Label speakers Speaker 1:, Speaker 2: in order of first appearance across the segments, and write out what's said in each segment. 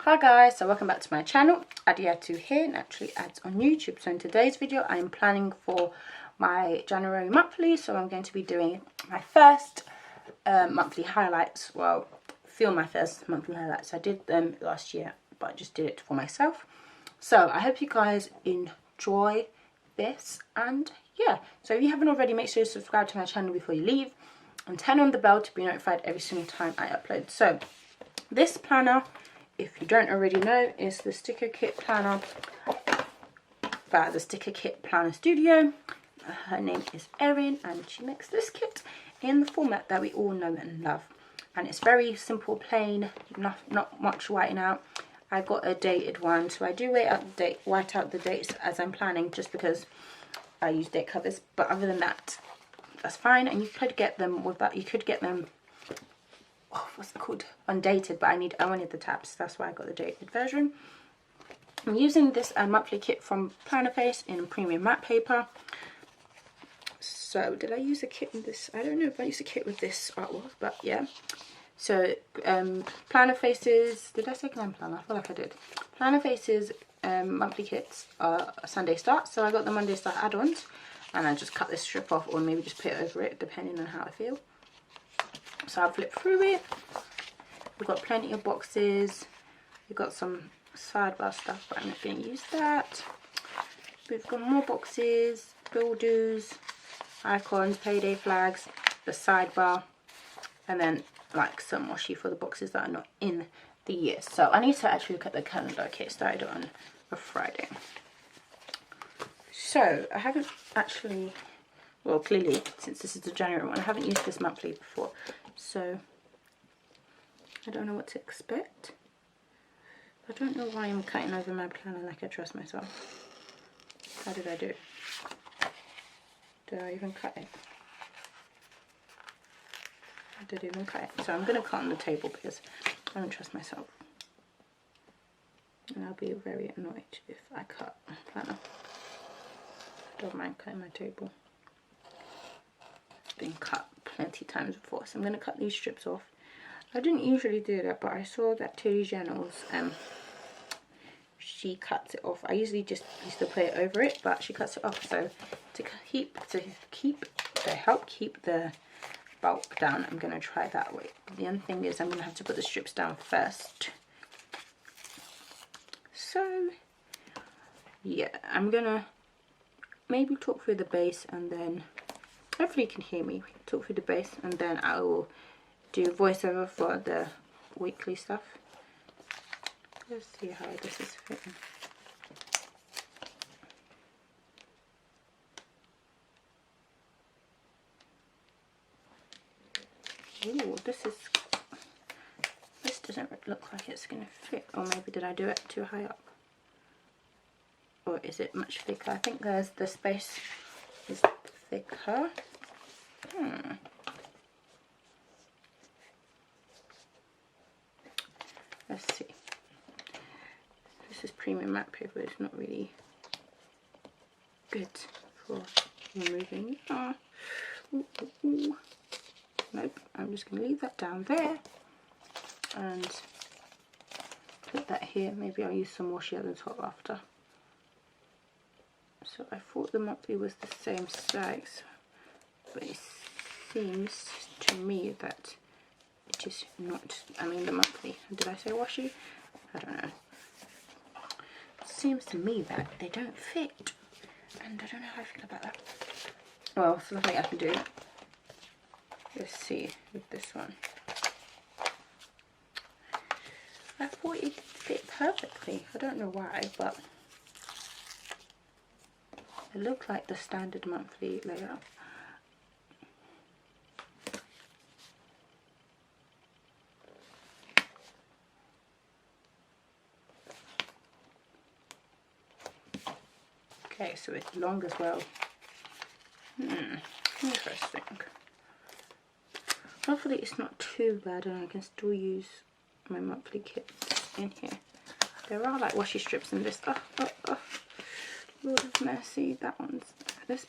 Speaker 1: Hi guys, so welcome back to my channel. Adiatu here, Naturallyads on YouTube. So in today's video I am planning for my January monthly, so I'm going to be doing my first monthly highlights. Well, film my first monthly highlights. I did them last year, but I just did it for myself. So I hope you guys enjoy this, and yeah, so if you haven't already, make sure you subscribe to my channel before you leave and turn on the bell to be notified every single time I upload. So this planner, if you don't already know, is the sticker kit planner by the Sticker Kit Planner Studio. Her name is Erin, and she makes this kit in the format that we all know and love. And it's very simple, plain, not much whiting out. I got a dated one, so I do white out the dates as I'm planning, just because I use date covers. But other than that, that's fine. And you could get them with that. You could get them, what's it called, undated, but I wanted the tabs, that's why I got the dated version. I'm using this monthly kit from Plannerface in premium matte paper. So did I use a kit in this? I don't know if I used a kit with this artwork, but yeah. So Plannerface's, did I say Glam Planner? I feel like I did. Plannerface's monthly kits are a Sunday start, so I got the Monday start add-ons, and I just cut this strip off, or maybe just put it over it depending on how I feel. So I'll flip through it. We've got plenty of boxes. We've got some sidebar stuff, but I'm not going to use that. We've got more boxes, bill dues, icons, payday flags, the sidebar, and then like some washi for the boxes that are not in the year. So I need to actually look at the calendar. Okay, it started on a Friday. So I haven't actually, well, clearly, since this is the January one, I haven't used this monthly before, so I don't know what to expect. I don't know why I'm cutting over my planner like I trust myself. How did I do? Did I even cut it? I did even cut it. So I'm going to cut on the table because I don't trust myself. And I'll be very annoyed if I cut my planner. I don't mind cutting my table. It's been cut plenty times before, so I'm going to cut these strips off. I didn't usually do that, but I saw that Tilly Jennels, she cuts it off. I usually just used to put it over it, but she cuts it off. So to help keep the bulk down, I'm going to try that way. But the other thing is I'm going to have to put the strips down first. So yeah, I'm going to maybe talk through the base, and then hopefully you can hear me talk through the base, and then I will do voiceover for the weekly stuff. Let's see how this is fitting. Ooh, this doesn't look like it's going to fit. Or maybe did I do it too high up? Or is it much thicker? I think the space is thicker. Let's see. This is premium matte paper. It's not really good for removing. Nope. I'm just going to leave that down there and put that here. Maybe I'll use some washi at the top after. So I thought the monthly was the same size, but it seems to me that it is not. I mean the monthly. Did I say washi? I don't know. It seems to me that they don't fit, and I don't know how I feel about that. Well, there's nothing I can do. Let's see with this one. I thought it fit perfectly. I don't know why, but it looked like the standard monthly layout. Okay, so it's long as well. Interesting. Hopefully it's not too bad and I can still use my monthly kit in here. There are like washi strips in this. Lord of mercy, that one's this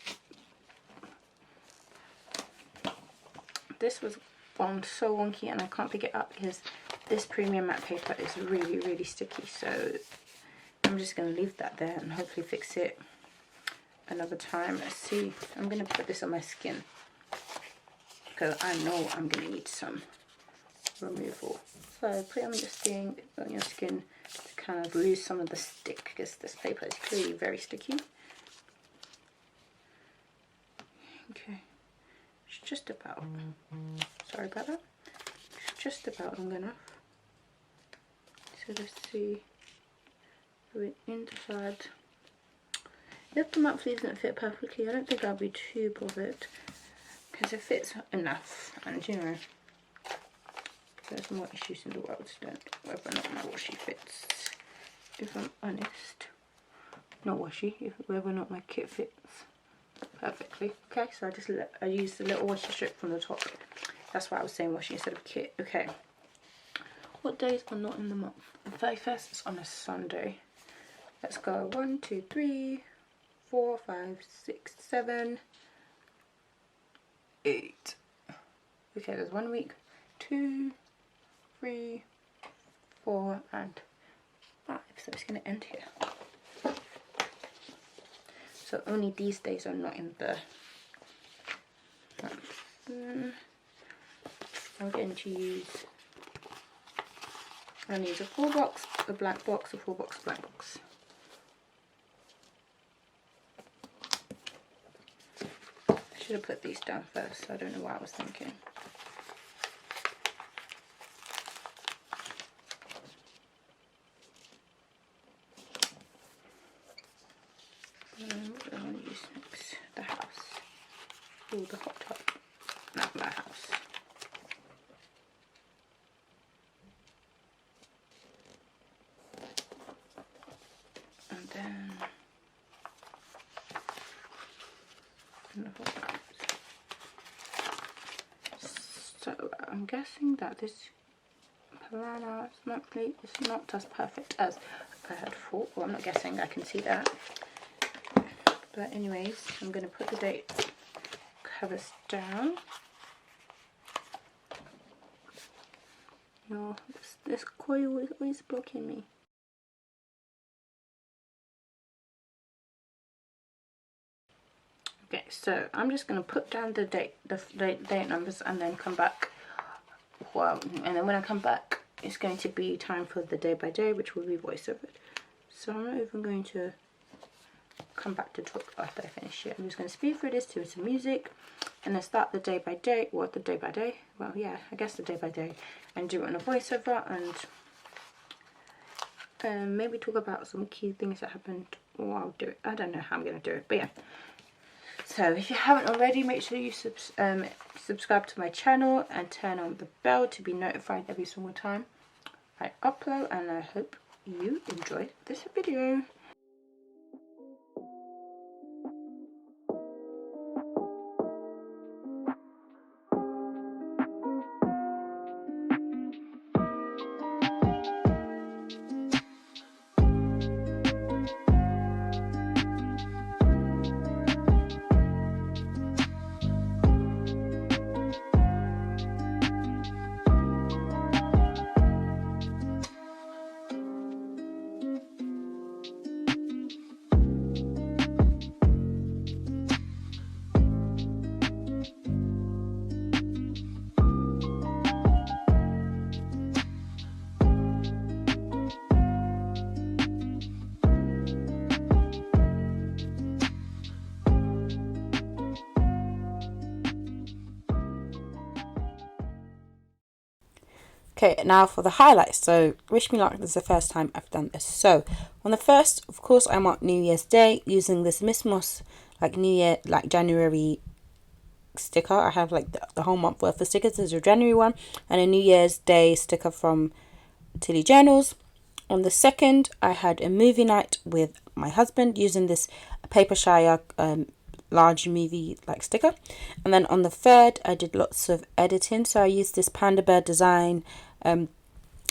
Speaker 1: was so wonky, and I can't pick it up because this premium matte paper is really, really sticky, so I'm just going to leave that there and hopefully fix it another time. Let's see. I'm going to put this on my skin because I know I'm going to need some removal. So put it on your skin to kind of lose some of the stick, because this paper is clearly very sticky. Okay, it's just about, sorry about that, it's just about long enough. So let's see, put it inside. If the monthly doesn't fit perfectly, I don't think I'll be too bothered, because it fits enough, and you know, there's more issues in the world, don't whether or not my washi fits, if I'm honest. Not washi, whether or not my kit fits perfectly. Okay, so I used the little washi strip from the top. That's why I was saying washi instead of kit. Okay, what days are not in the month? The 31st is on a Sunday. Let's go 1, 2, 3, 4, 5, 6, 7, 8. Okay, there's 1 week, 2, 3, 4, and 5. So it's going to end here. So only these days are not in the month. I'm going to use, I need a full box, a blank box, a full box, blank box. I should have put these down first. I don't know what I was thinking. What do I want to use next? The house. Oh, the hot tub. Not my house. And then another house. So I'm guessing that this PlanWithAds monthly is not as perfect as I had thought. Well, I'm not guessing, I can see that. But anyways, I'm going to put the date covers down. No, this coil is always blocking me. Okay, so I'm just going to put down the date numbers and then come back. Well, and then when I come back, it's going to be time for the day by day, which will be voiceover. So I'm not even going to come back to talk after I finish it. I'm just going to speed through this to some music and then start the day by day. What, the day by day? Well, yeah, I guess the day by day, and do it on a voiceover and maybe talk about some key things that happened while I'll do it. I don't know how I'm going to do it, but yeah. So if you haven't already, make sure you subscribe to my channel and turn on the bell to be notified every single time I upload, and I hope you enjoyed this video. Okay, now for the highlights. So, wish me luck, this is the first time I've done this. So, on the first, of course, I marked New Year's Day using this Miss Moss, like New Year, like January sticker. I have like the whole month worth of stickers. There's a January one and a New Year's Day sticker from Tilly Journals. On the second, I had a movie night with my husband using this Paper Shire large movie like sticker. And then on the third, I did lots of editing, so I used this Panda Bear design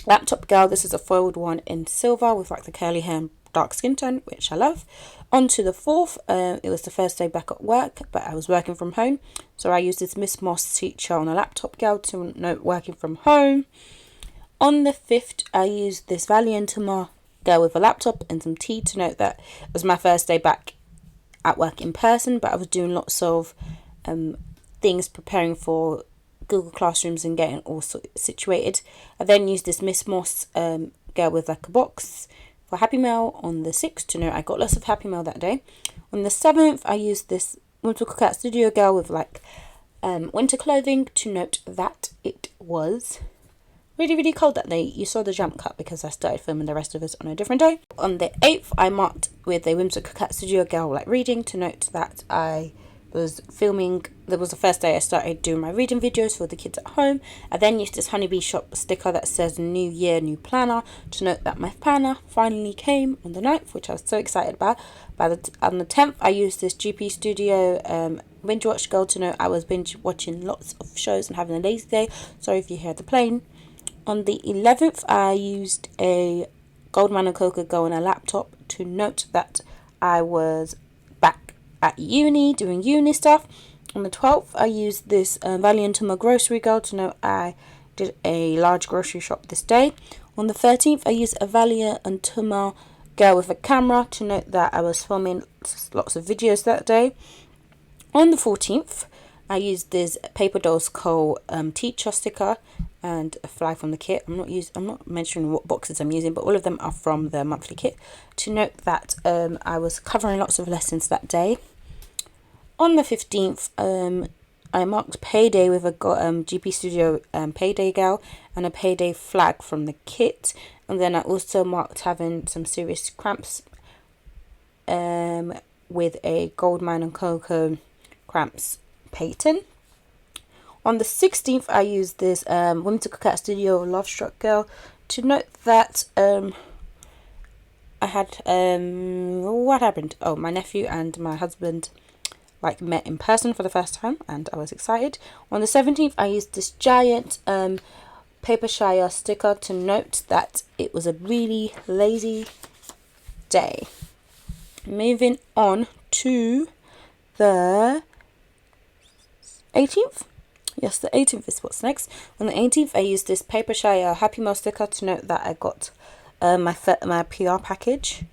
Speaker 1: laptop girl. This is a foiled one in silver with like the curly hair and dark skin tone, which I love. On to the fourth, it was the first day back at work, but I was working from home, so I used this Miss Moss teacher on a laptop girl to note working from home. On the 5th, I used this Valiant girl with a laptop and some tea to note that it was my first day back at work in person, but I was doing lots of things preparing for Google Classrooms and getting all situated. I then used this Miss Moss girl with like a box for Happy Mail on the 6th to note I got lots of Happy Mail that day. On the 7th, I used this Winter Cookout Studio girl with like winter clothing to note that it was really cold that day. You saw the jump cut because I started filming the rest of us on a different day. On the 8th, I marked with a Whimsical Cookout Studio girl like reading to note that I was filming. That was the first day I started doing my reading videos for the kids at home. I then used this Honeybee Shop sticker that says New Year, New Planner to note that my planner finally came on the 9th, which I was so excited about. On the 10th, I used this GP Studio binge watch girl to note I was binge watching lots of shows and having a lazy day. Sorry if you hear the plane. On the 11th, I used a Goldman and Coca girl on a laptop to note that I was back at uni doing uni stuff. On the 12th, I used this Valiantuma grocery girl to note I did a large grocery shop this day. On the 13th, I used a Valiantuma girl with a camera to note that I was filming lots of videos that day. On the 14th, I used this Paper Dolls Co. teacher sticker and a fly from the kit. I'm not mentioning what boxes I'm using, but all of them are from the monthly kit to note that I was covering lots of lessons that day. On the 15th, I marked payday with a GP Studio payday gal and a payday flag from the kit, and then I also marked having some serious cramps with a Goldman and Coco cramps pattern. On the 16th, I used this Whimsical Cat Studio Love Struck girl to note that I had what happened? Oh, my nephew and my husband like met in person for the first time, and I was excited. On the 17th, I used this giant paper shire sticker to note that it was a really lazy day. Moving on to the 18th. Yes, the 18th is what's next. On the 18th, I used this paper shire Happy Mail sticker to note that I got my PR package.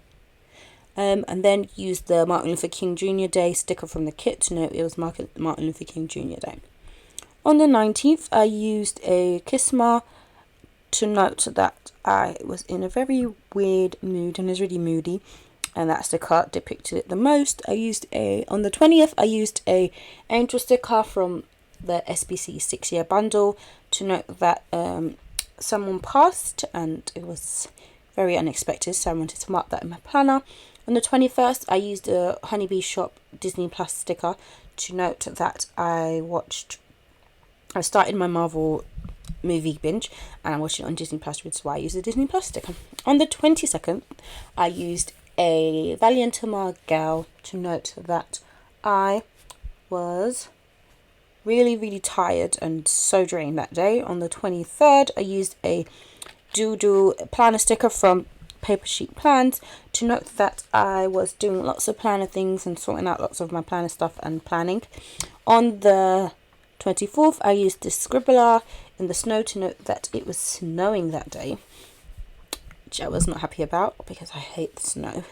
Speaker 1: And then used the Martin Luther King Jr. Day sticker from the kit to note it was Martin Luther King Jr. Day. On the 19th, I used a Kisma to note that I was in a very weird mood and was really moody, and that sticker depicted it the most. On the 20th, I used a angel sticker from the SBC 6-year bundle to note that someone passed, and it was very unexpected, so I wanted to mark that in my planner. On the 21st, I used a Honeybee Shop Disney Plus sticker to note that I started my Marvel movie binge and I watched it on Disney Plus, which is why I used a Disney Plus sticker. On the 22nd, I used a Valiantuma girl to note that I was really tired and so drained that day. On the 23rd, I used a Doodle planner sticker from Paper Sheet Plans to note that I was doing lots of planner things and sorting out lots of my planner stuff and planning. On the 24th, I used this scribbler in the snow to note that it was snowing that day, which I was not happy about because I hate the snow.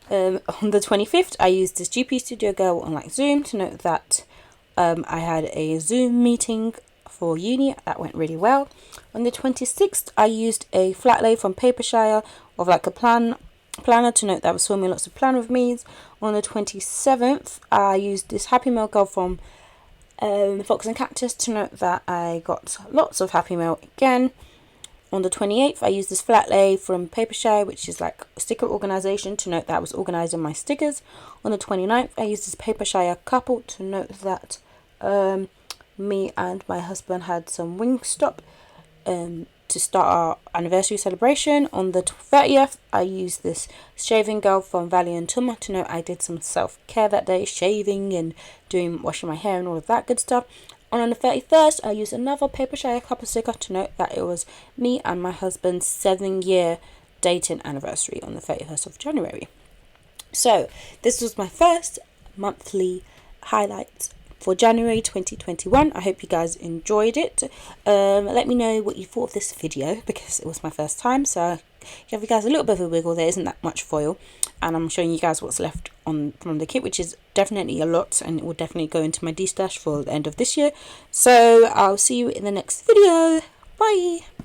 Speaker 1: On the 25th, I used this GP Studio Girl on like Zoom to note that I had a Zoom meeting for uni that went really well. On the 26th, I used a flat lay from Papershire of like a planner to note that I was filming lots of plan with me's. On the 27th, I used this Happy Mail girl from Fox and Cactus to note that I got lots of Happy Mail again. On the 28th, I used this flat lay from Papershire, which is like a sticker organisation, to note that I was organising my stickers. On the 29th, I used this Papershire couple to note that me and my husband had some Wingstop to start our anniversary celebration. On the 30th, I used this shaving girl from Valiantuma to note I did some self-care that day, shaving and washing my hair and all of that good stuff. And on the 31st, I used another Papershire couple sticker to note that it was me and my husband's 7-year dating anniversary on the 31st of January. So this was my first monthly highlights for January 2021. I hope you guys enjoyed it. Let me know what you thought of this video, because it was my first time, so give you guys a little bit of a wiggle. There isn't that much foil, and I'm showing you guys what's left on from the kit, which is definitely a lot, and it will definitely go into my D-stash for the end of this year. So I'll see you in the next video. Bye.